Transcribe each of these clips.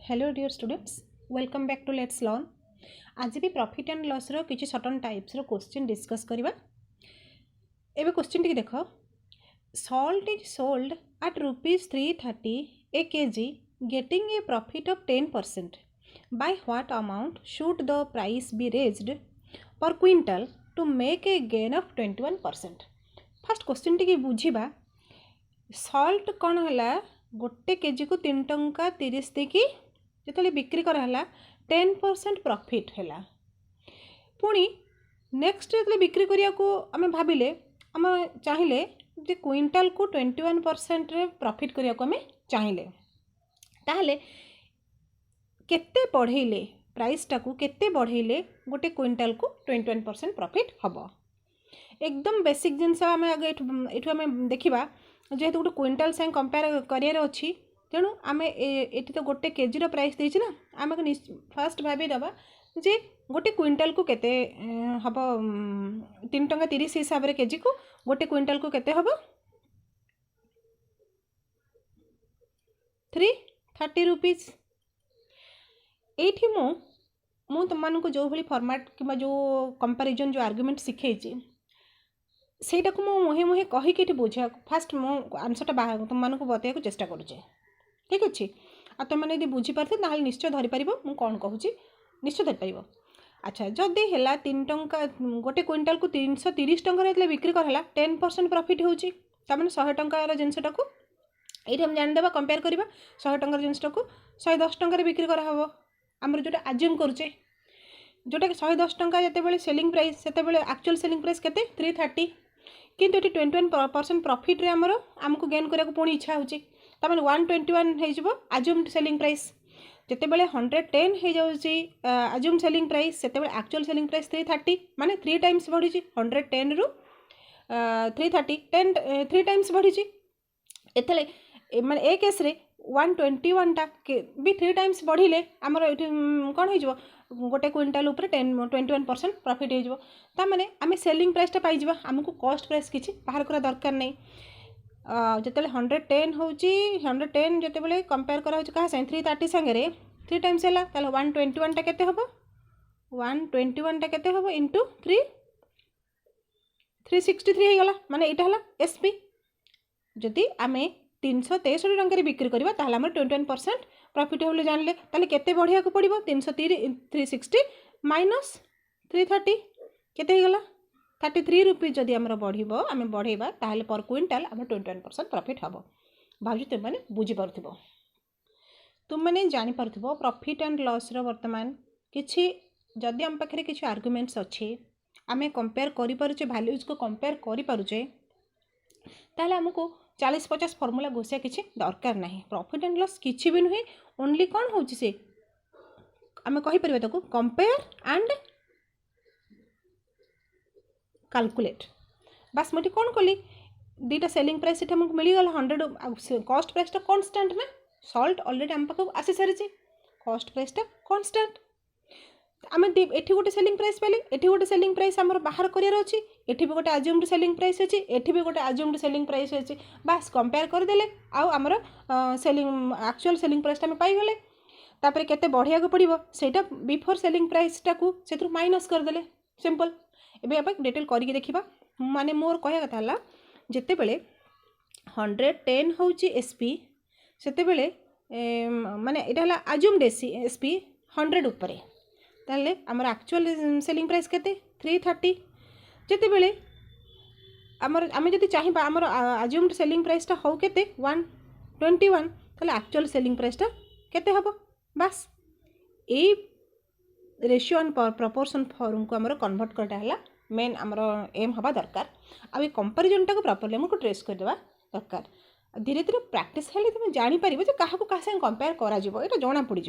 Hello dear students, welcome back to let's learn. आज भी profit and loss रो किछि सर्टन टाइप्स रो क्वेश्चन डिस्कस करबा। एबे क्वेश्चन टी देखो, salt is sold at ₹330 a kg getting a profit of 10%. By what amount should the price be raised per quintal to make a gain of 21%? First question टी बुझीबा। सॉल्ट कौन है? गोटे केजी को 3 टंका 30 देकी जो बिक्री कराला 10% प्रॉफिट है। पुणी नेक्स्ट जो बिक्री करिया को आम भाविले आम चाहिए जे क्विंटाल को 21% प्रॉफिट करिया को आम चाहिए, ताहले केते बढ़ेले प्राइस टाकू केते बढ़ेले गोटे क्विंटाल को 21% प्रॉफिट हम। एकदम बेसिक जिनस आम आगे एठू आम देखा, जेहेतु गोटे क्विंटाल संग कंपेयर करार अच्छी, तेणु आम ये तो गोटे केजी रो प्राइस देछि ना, आम फास्ट भावीदबा जे गोटे क्विंटाल को केते हम 3 टंका 30 हिसाब रे केजी को गोटे क्विंटाल को केते हम 330 रुपीज। एठी मु तुमको जो भली फॉर्मेट कि जो कंपैरिजन जो आर्गुमेंट शिखेछि सेटा को मुहे मुहे कहीकि बुझा फास्ट मो आंसरटा तुमको बताइए चेष्टा करुचे। ठीक अच्छे, आ तुम मैंने बुझीपार ना निश्चय धरीपर मुझे कौन कहूँ, निश्चय धरीपर। अच्छा, जदि है 3 टंका गोटे क्विंटाल को 330 टंका बिक्री कराला 10% प्रॉफिट होची, तार 100 टंकार जिनटा को ये हम जानीदेवा कंपेयर करवा 100 टंकार जिनटा को 110 टंकार बिक्री कराव। आमर जोटा आज्यूम करुचे जोटा 110 टंका जिते सेलिंग प्राइस से एक्चुअल सेलिंग प्राइस केते 330, किंतु ये 21% प्रॉफिट रे आमको गेन करा पुणी इच्छा होची, तमें 121 हो आज्यूम्ड सेलिंग प्राइस। जितेबाला 110 हो जाऊँगी आज्यूम सेलिंग प्राइस, से एक्चुअल सेलिंग प्राइस 330, माने 3 टाइम्स बढ़ी 110 रु 330 3 टाइम्स बढ़ी। एथले माने ए केस रे 121 टा भी 3 टाइम्स बढ़िले आमर कौन हो गोटे क्विंटाल उपर 21% प्रॉफिट हो ताने आम सेलिंग प्राइसटा पाइबा, आमको कॉस्ट प्राइस किसी बाहर करा दरकार नहीं। जिते 110 हो 110 जिते कंपेयर करा क्या 330 सांगे 3 टाइम्स है 121 टा केते हम 121 टा केते हम इंटू 363 होगा, माने यहाँ है एसपी। जदि आम 363 टंका बिक्री करवा ताहले आम 21% प्रॉफिट हो जानले, ताहले केते बढ़िया को पड़ो 360 माइनस 330 केते होगा 33 रुपीज। जदि आम बढ़ो आम बढ़ेबा ताहले पर क्विंटाल आम 21% प्रॉफिट हम। भावुँ तुम मैंने बुझीपार तुम मैंने जानीपार प्रॉफिट एंड लॉस रो वर्तमान किछि जदि आम पाखे किछि आर्गुमेंट्स अच्छे आम कंपेयर करें वैल्यूज को कंपेयर करें, ताहले आमको 40-50 फॉर्मूला घोषिया किछि दरकार नहीं। प्रॉफिट एंड लॉस किछि भी नुहे, ओनली कौन हो से आम कहीपर ताको कंपेयर एंड कैलकुलेट। बस मुझे कौन कली दुईटा सेलिंग प्राइस ये मुझे मिलगला 100, कॉस्ट प्राइसटा कांस्टेंट ना, सॉल्ट ऑलरेडी आम पाक आसी सारी कॉस्ट प्राइसटा कांस्टेंट। आम एठी गोटे सेलिंग प्राइस पाइले एठी गोटे सेलिंग प्राइस आमर बाहर करार अच्छी, एठी भी गोटे आज्यूम्ड सेलिंग प्राइस अच्छी, एठी भी गोटे आज्यूम्ड सेलिंग प्राइस अच्छी। बास कंपेयर करदेले आमर सेलिंग एक्चुअल सेलिंग प्राइसटा आम पाइगले, तापर केते बढ़िया को पड़ो सेटा बिफोर सेलिंग प्राइसटा को से माइनस करदेले, सिंपल। एबे आप डिटेल करके देखा, माने मोर कह कथा है जिते बड़े 110 हूँ एसपी से माने यहाँ आज्यूम्ड एसपी 100 उपरे, ताहले आमर एक्चुअल सेलिंग प्राइस केते 330। जिते बड़े आमर आम जब चाहिए आमर आज्यूम्ड सेलिंग प्राइसटा हो केते 121, ताहले एक्चुअल सेलिंग प्राइसटा केते हम। बस यही रेशियो एंड प्रपोर्शन फॉर्म को आमर कन्वर्ट करटा है मेन आमर एम हवा दरकार। आ कंपेरिजन टाक प्रॉपर्ली आमको ट्रेस करदेवा दरकार। धीरे धीरे प्रैक्टिस हेले तुम जानीपर क्या क्या संगे कंपेयर करा जना पड़।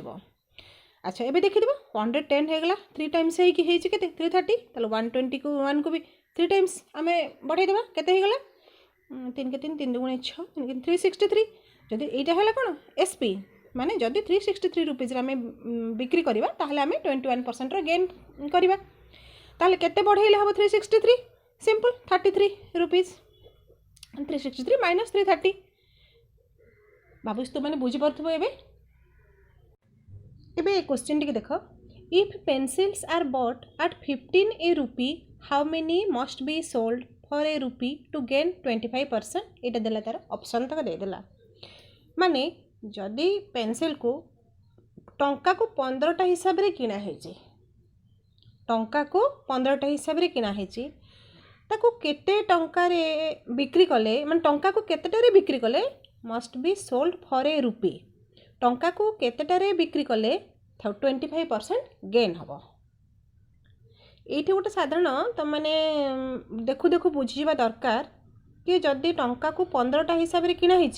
अच्छा, एबे देखिदेव 110 होगला 3 टाइम्स होके 330, ताहले 120 को 1 को भी 3 टाइम्स आम बढ़ाईदेवा केते होगला 3 के 3 3 2 6 3 363। जदि यहाँ है कौन एसपी माने जदि 363 रुपीज आम बिक्री करवा ताहले आम 21% गेन करवा, ताहले केते बढ़ाइले हम 363 सिंपल 33 रुपीज 363 माइनस 330। भावुँ तुम मैंने बुझीपार। ए क्वेश्चन टी देख if pencils are bought at 15 a rupee how many must be sold for a rupee to gain 25%। यहाँ देला तार ऑप्शन तक देदेला माने जदि पेंसिल को टंका को 15टा हिसाब रे किना है टंका को 15टा हिसाब रे किना है ताको केते टंका रे बिक्री कले माने टंका को केतेटा रे बिक्री कले must be sold for a rupee टंका को केतेटा रे बिक्री कले 25% गेन हम ये गोटे साधारण तो मैंने देखु देखु बुझीवा दरकार कि जदि टंका को 15टा हिसाब रे किना है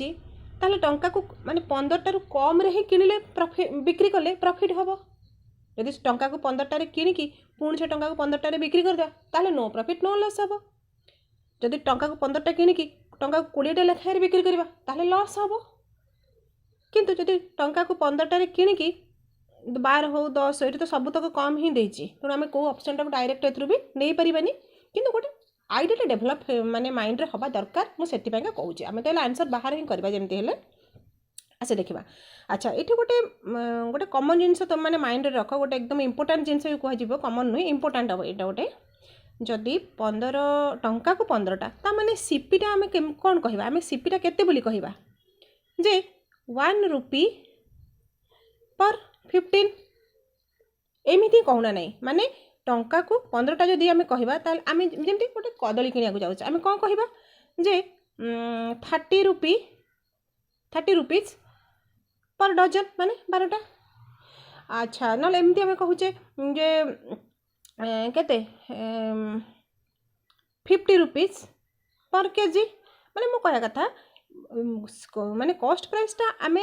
ताले टंका को माने 15टा रु कम रे ही किनिले प्रॉफिट बिक्री कले प्रॉफिट हम यदि टंका को 15टा रे किनिकी पुणी से टंका को 15टा रे बिक्री करदा ताले नो प्रॉफिट नो लॉस हम जदि टंका को 15टा किनिकी टंका को 20टा लेखाय रे बिक्री करबा ताले लॉस हम किंतु जदि टंका को 15टा रे किनिकी 12 हो 10 ये तो सब तक कम ही देछि तेणु आम कौ ऑप्शन टाक डायरेक्ट एथरू भी नहीं पारिबानी किंतु गोटे आइडिया डेभलप माने माइंड रे हवा दरकार मुझे कहूँ आम तो आंसर बाहर ही करवा जमती है आसे देखा। अच्छा ये गोटे गोटे कमन जिनस तुम मैंने माइंड रे रख गोटे एकदम इंपोर्टाट जिनस भी कह कमन नुहे इंपोर्टाट हम यहाँ गोटे जदि 15 टंका को 15टा ता माने सीपीटा आम कौन कहवा आम सीपीटा केते बोली कहवा जे 1 रुपी पर 15 एमती कहूना नहीं माने टंका को 15टा जदि आम कहवा ताल आम जमती गोटे कदली किनिया जाऊँ आम कौन कहवा जे 30 रुपीज पर डजन माने 12टा। अच्छा ना एमती आम कहूचे जे केते 50 रुपीज पर केजी माने मो कहया कथा माने कॉस्ट प्राइसटा आम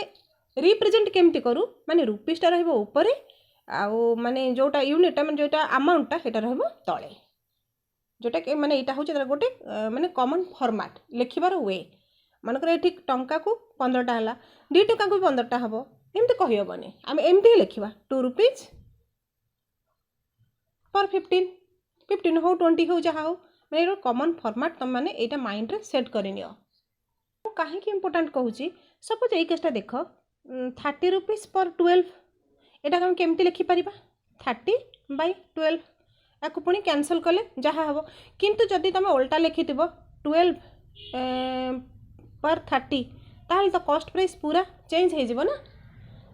रिप्रेजेंट केमती करूँ माने रुपीसटा रहिबो ऊपर आउ माने जोटा यूनिट माने जोटा अमाउंटटा सेटा रहिबो तळे जोटा कि माने एटा होचे गोटे माने कॉमन फॉर्मेट लिखिबार वे मनकर ये टंका को 15टा है 2 टंका को 15टा हम एमती कहबनी आम एमती ही लिखा 2 रुपीज पर 15 हो 20 हो जहाँ हो मैंने कॉमन फॉर्मेट तुम मैंने यहाँ माइंड रे सेट करनियो कहीं इंपोर्टाट कहूँ सपोज ये केसटा देख 30 रुपीज पर 12 यहाँ आम केमती लिखिपर 30/12 या पुणी कैंसल कले जहाँ हम किंतु जदि तुम उल्टा लिखि 12 पर 30 ताल तो कॉस्ट प्राइस पूरा चेंज हो ना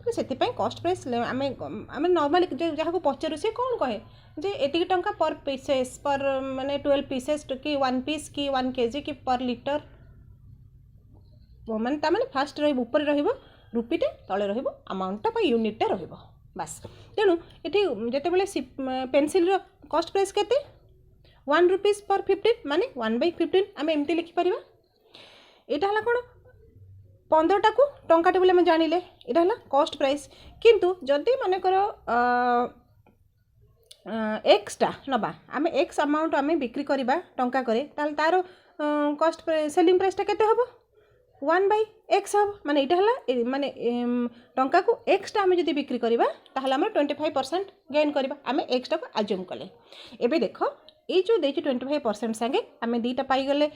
तो से कॉस्ट प्राइस आम नॉर्मली जहाँ को पचारू सी कौन कहे जे एतिक टंका पर पीसेस पर माने 12 पीसेस कि 1 पीस कि 1 केजी कि पर लिटर माने तामाने फास्ट ऊपर रुपीटे तले अमाउंटा यूनिटा बास तेणु ये जितेबाला पेनसिल कॉस्ट प्राइस केते 1 रुपीज पर 15 माने 1/15 आम एमती लिखिपर यहाँ है कौन 15टा को टंकाटे बोले आम जानिले यहाँ है कॉस्ट प्राइस किंतु जदि मानकर एक्सटा नबा आम एक्स अमाउंट आम बिक्री करवा टंका करे तार कॉस्ट सेलिंग प्राइसटा केते हम 1/x हम माने यहाँ है माने टंका को एक्सटा आम जब बिक्री करवा ताहले आम 25% गेन करवा आम एक्सटा को आज्यूम कले एबे देख ये जो देखिए 25% संगे आम दीटा पाईगले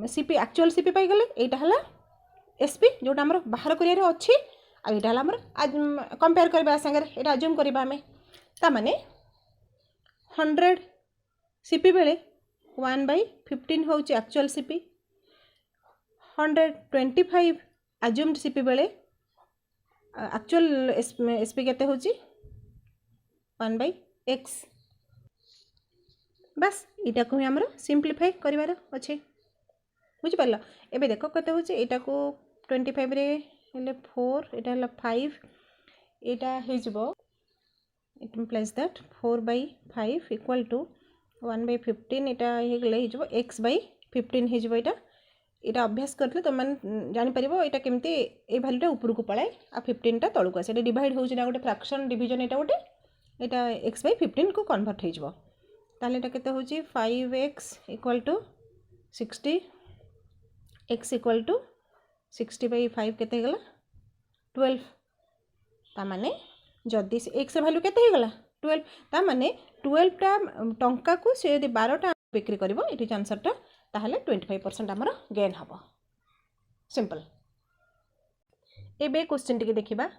सीपी एक्चुअल सीपी पाईगले यहाँ है एसपी जोटा आम बाहर कर अच्छी आईटा आम कंपेयर करवा संगे ये आज्यूम करवा आम ताने 100 सीपी बेले 1/15 हूँ एक्चुअल सीपी 125 आज्यूम्ड सीपी बेले एक्चुअल एसपी केते होची 1/x बस इटा को हमर सिंप्लीफाई करिवार अछि बुझि परला एबे देखो कते होची एटा को 25 रे हेले 4 एटा हला 5 एटा हे जबो it implies that 4/5 equal to 1/15 एटा हे गले हे जबो x/15 हे जबो एटा यहाँ अभ्यास करते तुम मैंने जापर यहाँ केमती ये भैल्यूटा ऊपर को पलाए आ 15टा तलू आसे डिवाइड हो गोटे फ्रैक्शन डिवीजन यहाँ गोटे यहाँ x/15 को कन्वर्ट हो ताले केते हो 5x equal to 60 x equal to 60/5 केते गला 12 तामाने जदि x भैल्यू केते गला 12 तामाने 12टा टंका को से यदि 12टा बिक्री करिवो इट आंसरटा ताहले 25% आमर गेन हम सिंपल एबे क्वेश्चन टी देखिबा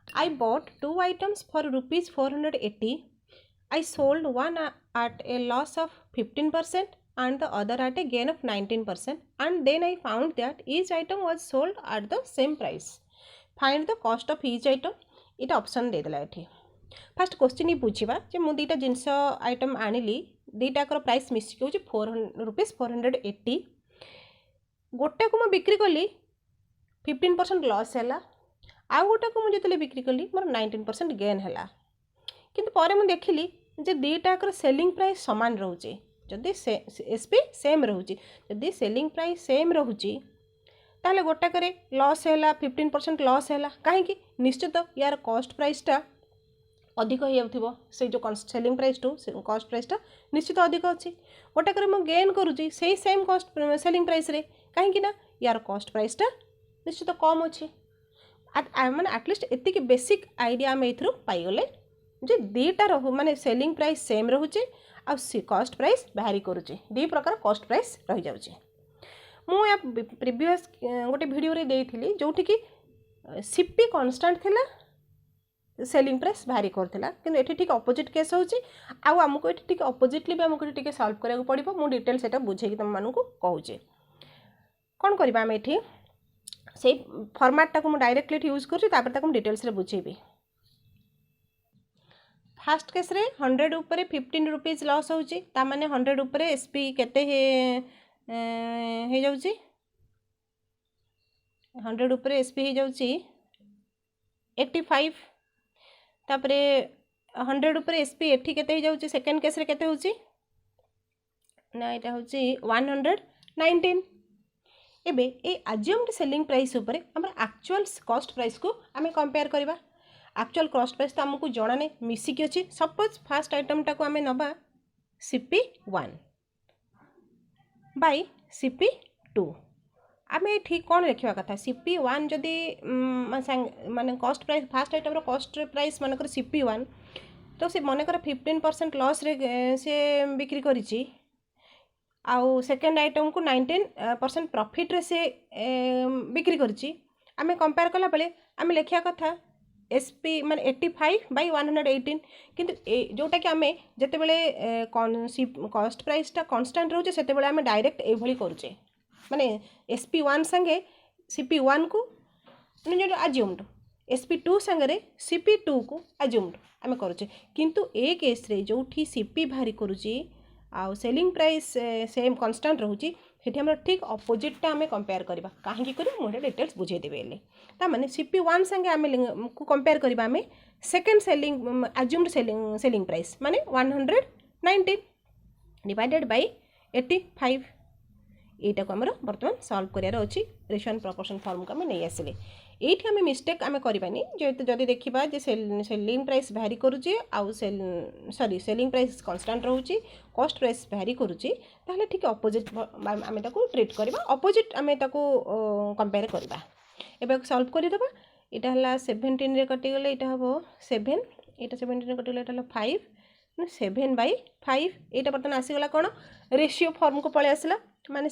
I bought 2 items for rupees 480. I sold one at a loss of 15% and the other at a gain of 19%, and then I found that each item was sold at the same price. Find the cost of each item. इटा option दे देला एठी fast question ही बुझीबा जे मु दुईटा जिनस item आनिली दुईटाकर price मिसिक होची 480 गोटे को मु बिक्री कली 15% लॉस हैला आउ गोटे को मुझे जो बिक्री कली मोर 19% गेन है किंतु पर मुझे देखिली जे दुईटाकर सेलिंग प्राइस सामान रोचे जदि एसपी सेम रोचे जदि सेलिंग प्राइस सेम रोचे ताहले गोटाकर लॉस है 15% लॉस है कहीं निश्चित यार कॉस्ट प्राइसटा अधिक हो जाउथिबो से जो सेलिंग प्राइस टू कॉस्ट प्राइसटा निश्चित अधिक अच्छी गोटाकर मु गेन करुँची से सेम कॉस्ट सेलिंग प्राइस रे कहीं ना यार कॉस्ट प्राइसटा निश्चित कम अच्छी माने एटलिस्ट एतिक बेसिक आइडिया आम एथरू पाइगले जे दुईटा रो माने सेलिंग प्राइस सेम रोचे आ कॉस्ट प्राइस भारी करुँचे दी प्रकार कॉस्ट प्राइस रही जाउचे मु या प्रीवियस गोटे वीडियो रे देइथिली जोठी कि सीपी कांस्टेंट थिला सेलिंग प्राइस भारी करथिला किंतु एठी ठीक ऑपोजिट केस होची आ हमको एठी ठीक ऑपोजिटली भी हमको ठीक सॉल्व करिया को पड़िबो मु डिटेल सेटा बुझे कि तुम मानू को कहूचे कोन करबा हम एठी से फॉर्मेट टा को मु डायरेक्टली यूज करछि तापर ताको डिटेल्स रे बुझेबी फर्स्ट केस रे 100 ऊपर 15 रुपीस लॉस होची ता माने 100 ऊपर एसपी केते हे जाउची 100 ऊपर एसपी हो जाउची 85 तापरे 100 ऊपर एसपी एठी केते हो जाउची सेकंड केस रे केते होची ना एटा होची 119 एबे ए अज्यूम्ड सेलिंग प्राइस ऊपर हमर एक्चुअल कॉस्ट प्राइस को आमे कंपेयर करबा एक्चुअल कॉस्ट प्राइस तो हमको जणा नै मिसिक अछि सपोज फर्स्ट आइटम टा को आमे नबा CP1 बाय CP2 आम ये कौन लिखा कथा CP1 जदि माने cost price first item cost price मनकर CP1 तो से मनकर 15% लॉस रे से बिक्री करिछि आउ सेकेंड आइटम को 19% प्रॉफिट रे से बिक्री करिछि आमे कंपेयर कला बेले आमे लिखा कथा SP माने 85 बाय 118 किंतु जोटा कि आमे जते बेले कॉस्ट प्राइस टा कांस्टेंट रहउचे सेते बेले आमे डायरेक्ट ए भली करूचे माने SP1 संगे CP1 को जो अज्यूम्ड SP2 संगे CP2 को अज्यूम्ड आमे करूचे किंतु ए केस रे जोठी CP भारी करूची आ सेलिंग प्राइस सेम कांस्टेंट रहउची सेठी हमर ठीक ऑपोजिट टा आमे कंपेयर करबा काहे कि करू मोटे डिटेल्स बुझे देबे एले ता माने CP1 संगे आमे को कंपेयर करबा आमे second selling assumed selling price माने 119 डिवाइडेड बाय 85 एटा को हमर वर्तमान सॉल्व करियार अछि रेशियो एंड प्रोपोर्शन फॉर्म को आमे नै आसिले एठी आमे मिस्टेक आमे करबानी जेते जदी देखिबा जे सेलिंग प्राइस भारी करूची आ सेलिंग प्राइस कांस्टेंट रहउची कॉस्ट प्राइस भारी करूची ताहले ठीक ऑपोजिट आमे ताको ट्रीट करबा ऑपोजिट आमे ताको कंपेयर करबा एबे सॉल्व करि देबा एटा हला 17 रे कटि गेले एटा हबो 7 एटा 17 रे कटि गेले एटा हला 5 7/5 एटा बर्तन आसी गला कोन रेशियो फॉर्म को पळे आसला माने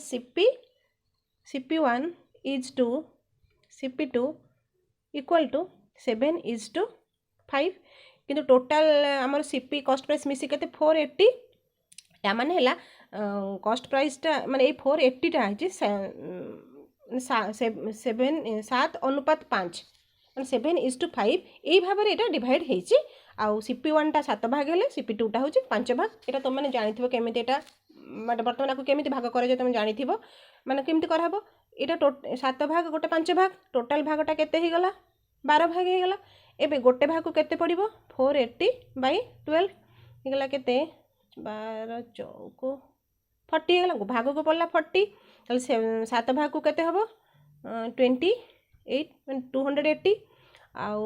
CP1 is to CP2 equal to 7:5 किंतु टोटल आमर CP कॉस्ट प्राइस मिसी केते 480 या माने हला कॉस्ट प्राइस टा माने ए 480 टा है 7:5 7:5 एई भाबरे एटा डिवाइड हेची आउ CP1 टा 7 भाग हेले CP2 टा होची 5 भाग एटा तुम माने जानिथिबो केमिति एटा माने वर्तमान को केमिति भाग करे जे तुम जानिथिबो माने केमिति करहबो एटा 7 भाग गोटे 5 भाग टोटल भागटा केते ही गला 12 भाग ही गला एबे गोटे भाग को केते पड़िबो 480/12 ही गला केते 12 चौको 40 ही गला भाग को पड़ला 40 ताले 7 भाग को केते हबो 28 280 आउ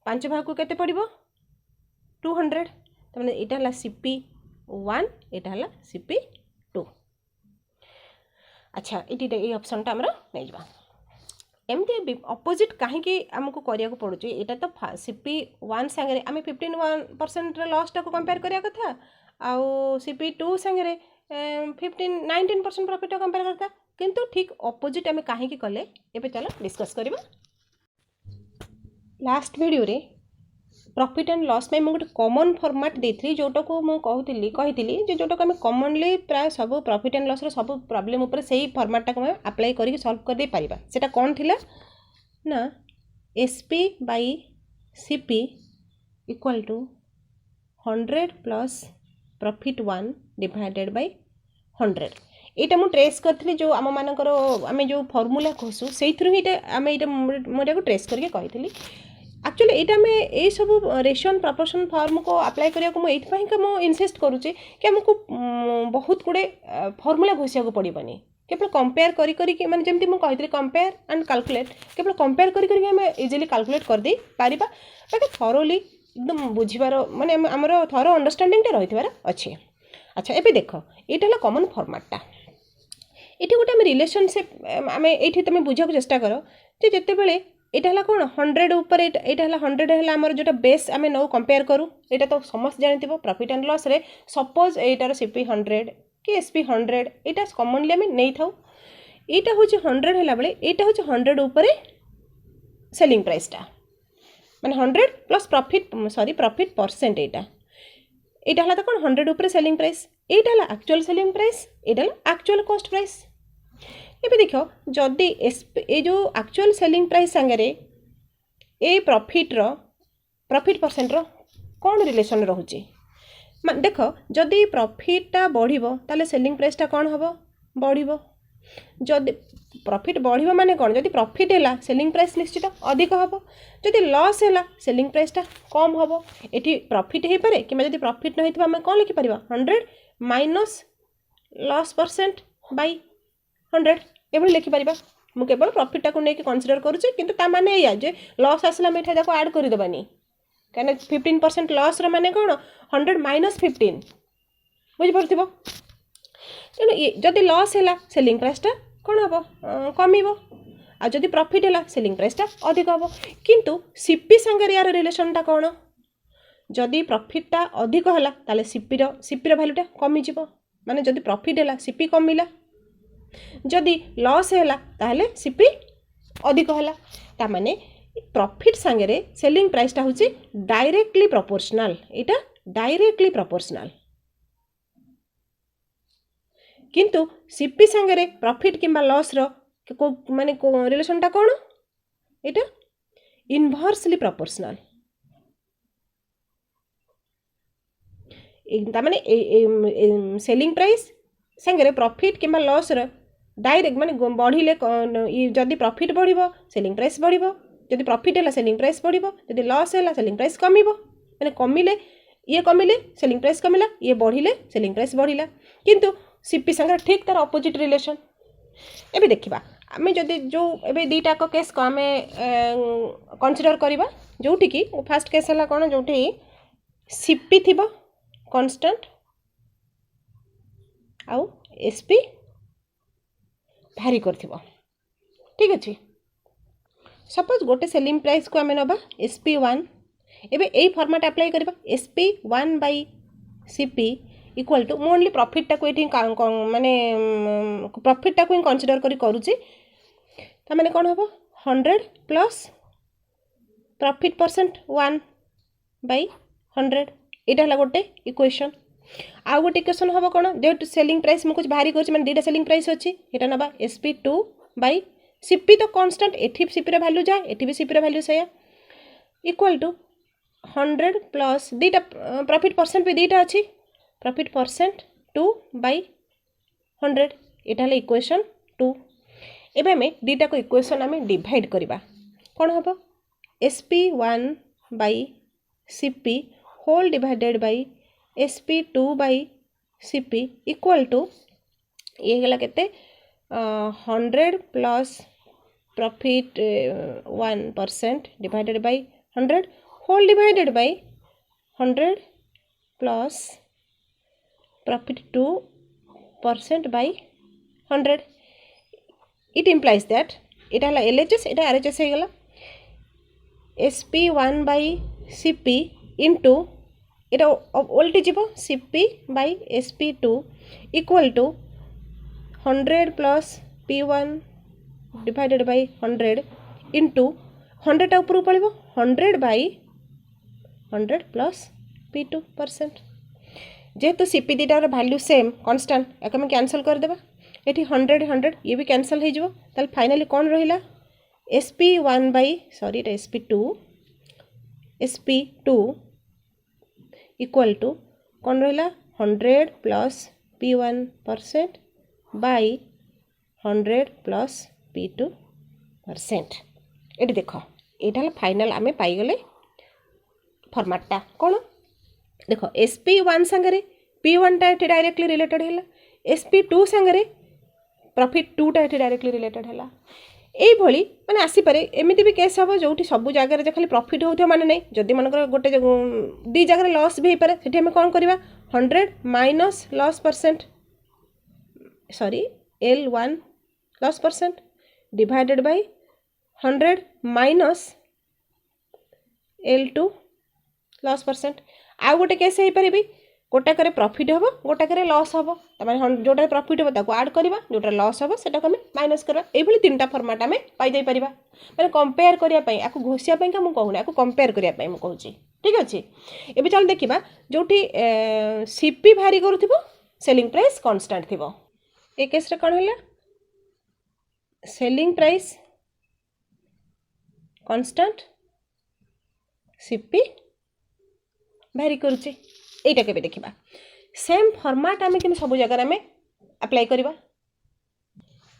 5 भाग को केते पड़िबो 200 त माने एटा हला CP1 एटा हला CP2 अच्छा ये ऑप्शन टा हमरा नै जबा एमती ऑपोजिट कहीं आमको करिया को पड़ुची एटा तो CP1 संगे आमे 15% लॉस टा को कंपेयर करिया कथा आउ CP2 संगे 19% प्रॉफिट टा कंपेयर करता किंतु ठीक ऑपोजिट आमे कहीं कले एबे चलो डिस्कस करबा लास्ट वीडियो रे प्रॉफिट एंड लॉस में गोटे कॉमन फॉर्मेट देथि जोटा को मु कही जे जोटा को आम कॉमनली प्राय सब प्रॉफिट एंड लॉस रो सब प्रॉब्लम ऊपर सही फॉर्मेट को अप्लाई करके सॉल्व कर दे पारिबा सेटा कौन थिला ना SP by CP equal to 100 plus profit 1 divided by 100 एटा मु ट्रेस करथि जो आम मानकर आम जो फॉर्मूला खोसु से आम ये ट्रेस करके कही एक्चुअली यहाँ आम ये सब रेशियो एंड प्रपोर्शन फॉर्म को अप्लाई करिया को मुझे इनसिस्ट करुचे कि आमको बहुत गुड़े फॉर्मूला घोषिया को पड़ोनी केवल कंपेयर करी माने जमती मु कही कंपेयर एंड कैलकुलेट केवल कंपेयर करी आम इजिली कैलकुलेट कर दे पारिबा बाकी थरोली एकदम बुझीबार माने हमर थरो अंडरस्टैंडिंग टे रहितबार अछि। अच्छा एबे देखो एटा हला कॉमन फॉर्मेटटा एठी गोटे आम रिलेशनशिप आम ये तुम बुझा चेष्टा कर जे जेते बेले एटा हला कोन 100 ऊपर एटा हला 100 हला हमर जोटा बेस आम नौ कंपेयर करू एटा तो समस्त जानथिबो प्रॉफिट एंड लॉस रे सपोज एटार सीपी 100 कि एसपी 100 एटा कॉमनली आम नै थाउ एटा होची 100 हला बेले एटा होची 100 ऊपर सेलिंग प्राइसटा माने 100 प्लस प्रॉफिट परसेंट एटा हला तो कोन 100 ऊपर सेलिंग प्राइस एटा हला एक्चुअल सेलिंग प्राइस एटा हला एक्चुअल कॉस्ट प्राइस। एबे देखो जदि ए जो एक्चुअल सेलिंग प्राइस संगे ए प्रॉफिट परसेंट रो कौन रिलेशन रोचे देख जदि प्रॉफिटा बढ़िबो ताले सेलिंग प्राइसटा कौन हबो बढ़िबो जदि प्रॉफिट बढ़िबो माने कौन जदि प्रॉफिट हैला सेलिंग प्राइस निश्चित अधिक हबो जदि लॉस हैला सेलिंग प्राइसटा कम हबो एठी प्रॉफिट हे पारे कि जदि प्रॉफिट न हेतिबा हम कोन लिखि परिबा 100 माइनस लॉस परसेंट बाय 100 एभली लिखि परिबा मु केवल प्रॉफिटा को नेकी कंसीडर करूची किंतु ता माने या जे लॉस आसला मेठा जाको ऐड करि देबानी काने 15% लॉस रो माने कोन 100 माइनस 15 बुझि परथिबो तेणु जदि लॉस हैला सेलिंग प्राइसटा कौन हम कमिबो आ जदि प्रॉफिट हैला सेलिंग प्राइसटा अधिक हबो किंतु सीपी संगे यार रिलेशनटा कौन जदि प्रॉफिटटा अधिक हैला ताले सीपी रो वैल्यूटा कमी जिवो माने जदि प्रॉफिट हैला सीपी कमिला जदि लॉस हैला ताले सीपी अधिक हैला ता माने प्रॉफिट संगे सेलिंग प्राइसटा होची डायरेक्टली प्रोपोर्शनल एटा डायरेक्टली प्रोपोर्शनल किंतु सीपी संगे प्रॉफिट किंबा लॉस रो माने रिलेशनटा कौन एटा इनवर्सली प्रोपोर्शनल माने सेलिंग प्राइस संगे प्रॉफिट किंबा लॉस रो डायरेक्ट माने बढ़िले जदि प्रॉफिट बढ़िबो सेलिंग प्राइस बढ़िबो जदि प्रॉफिट हैला सेलिंग प्राइस बढ़िबो जदि लॉस हैला सेलिंग प्राइस कमिबो माने कमिले सेलिंग प्राइस कमिला ये बढ़िले सेलिंग प्राइस बढ़िला किंतु सीपी संगे ठीक तार ऑपोजिट रिलेशन। एबे देखिबा आमे जदि जो एबे दीटा को केस को आमे कंसीडर करिबा जोठी की फर्स्ट केस हला कोन जोठी सीपी थिबो कांस्टेंट आउ एसपी भारी करथिबो ठीक अछि। सपोज गोटे सेलिंग प्राइस को आमे नबा SP1 एबे एई फॉर्मेट अप्लाई करबा SP1 बाय CP इक्वल टू मु ओनली प्रॉफिट टा को एठी माने प्रॉफिट टा को कंसीडर करी करूची ता माने कोन हबो 100 प्लस प्रॉफिट परसेंट 1 बाय 100 एटा हला गोटे इक्वेशन आ गोटे इक्वेशन हबो कोन जे सेलिंग प्राइस मु कुछ भारी करछि माने दीटा सेलिंग प्राइस अछि एटा नबा SP2 बाय CP तो कांस्टेंट एठी CP रो वैल्यू जाय एठी भी CP रो वैल्यू सेया इक्वल टू 100 प्लस दीटा प्रॉफिट परसेंट भी दीटा अछि प्रॉफिट परसेंट 2 बाय 100 एटा हला इक्वेशन 2 एबे में दीटा को इक्वेशन हमें डिवाइड करबा कोन हबो SP1 बाय CP whole divided by SP2 by CP equal to ये गला केते 100 plus profit 1% divided by 100 whole divided by 100 plus profit 2% by 100 it implies that इटा हला LHS इटा RHS हे गला SP1 बाय CP इनटू इटा ओल्टी जीवो CP by SP2 equal to 100 plus P1 divided by 100 into 100 टा ऊपर पड़ो 100 बाई 100 प्लस P2%। जेहेतु सीपी दीटार वैल्यू सेम कांस्टेंट या आम कैंसल करदेबा ये 100 100 ये भी कैंसल हो फाइनाली कौन रहा SP1 by sorry SP2 equal to कौन रहा 100 plus P1% by 100 plus P2%। ये देख यहाँ फाइनाल आम पाईगले फॉर्मेटटा कौन देख SP1 सांगे P1 टा डायरेक्टली रिलेटेड है SP2 सांगे प्रॉफिट 2 टा डायरेक्टली रिलेटेड है यही माने आसीपे एमती भी केस हम जो सब जगह खाली प्रॉफिट हो माने नहीं जदि मनकर गोटे दी जगह लॉस भी हो पारे से आम कौन करवा 100 minus loss percent sorry L1 loss percent divided by 100 minus L2 loss percent. आउ गोटे केस हो पारि गोटाक प्रॉफिट हम गोटाक लॉस हम जोटा प्रॉफिट हम ताको ऐड करवा जोटा लॉस हम से माइनस करवा ये 3टा फॉर्मेट आम पाई पारिबा माने कंपेयर करने आपको घोषियापाई का कहूना आपको कंपेयर करने कहूँ ठीक अच्छे। एबे चल देखा जो सीपी भारी करूँ सेलिंग प्राइस कांस्टेंट थी ए केस रे कौन है सेलिंग प्राइस कांस्टेंट सीपी भारी करुचे यहीटा के देखा सेम फॉर्मेट आम कि सब जगह आम अप्लाई करवा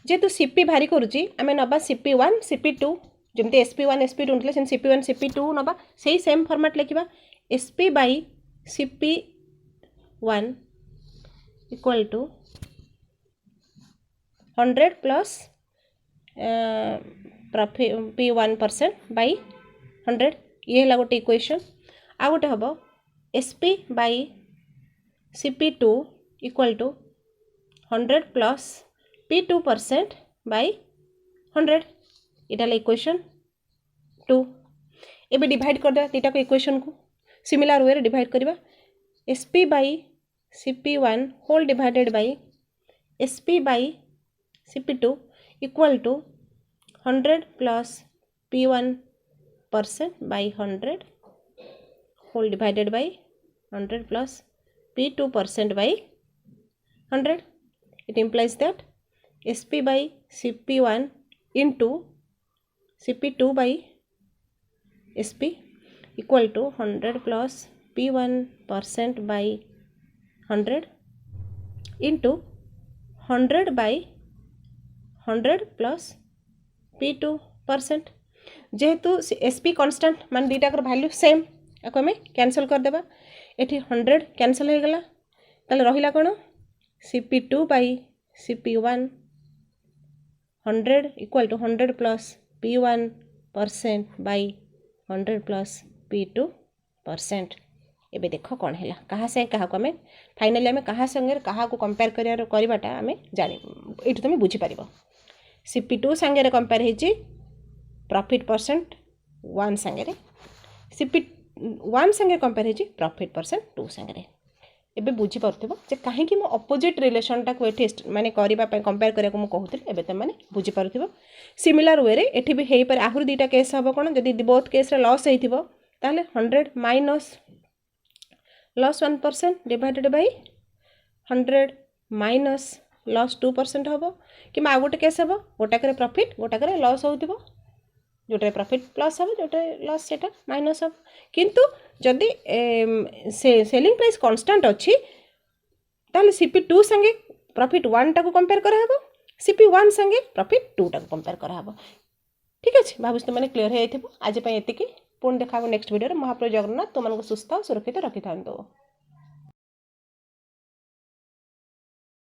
जेहेतु सीपी भारी करुच्ची आम नवा CP1 CP2 जमती SP1 SP2 थे CP1 CP2 नवा से सेम फॉर्मेट लिखा SP by CP1 equal to 100 plus P1% by 100 ये है गोटे इक्वेशन। आ गोटे हम SP by CP2 equal to 100 plus P2% by 100 इटा इक्वेशन 2। एबे डिवाइड कर दे तीटा को इक्वेशन को सिमिलर वे डिवाइड करवा SP by CP1 whole divided by SP by CP2 equal to 100 plus P1% by 100 whole divided by 100 plus P2% by 100. It implies that SP by CP1 into CP2 by SP equal to 100 plus P1% by 100 into 100 by 100 plus P2%। जेहेतु SP constant मान दीटा value same आपको आम cancel करदेबा ये 100 cancel हो गला ताले रहिला कौन CP2 by CP1 100 equal to 100 plus P1% by 100 plus P2%। एबे देख कौन है कहाँ से क्या आम फाइनाली आम क्या संगे क्या कंपेयर करवाटा आम जानी ये तुम बुझीपार CP2 सांगे कंपेयर हो प्रॉफिट परसेंट 1 सांगे CP1 संगे कंपेयर हो प्रॉफिट परसेंट 2 सांगे एबे बुझी पारथिबो जे काहे कि मो अपोजिट रिलेशनटा को एठी माने करबा पय कंपेयर करिया को मो कहउतली एबे त माने बुझी पारथिबो सिमिलर वे रे एठी भी हेई पर आहुर दीटा केस हबो कोन जदी बोथ केस रे लॉस हेइथिबो ताले 100 minus loss 1% divided by 100 minus loss 2% हबो कि मा गोटे केस हबो गोटाकरे प्रॉफिट गोटाकरे लॉस होउथिबो जोटे प्रॉफिट प्लस हम जोटे लॉस सेटा माइनस हम किंतु जदि सेलिंग प्राइस कांस्टेंट अच्छी ताले CP2 संगे प्रॉफिट 1 टाको कंपेयर करा हबो CP1 संगे प्रॉफिट 2 टाको कंपेयर करा हबो। ठीक अछि भाबुस त माने क्लियर हे जाइथिबो आज पय एतिकी पुन देखाबो नेक्स्ट वीडियो रे। महाप्रभु जगन्नाथ तुमनको सुस्थ सुरक्षित रखि थांतो।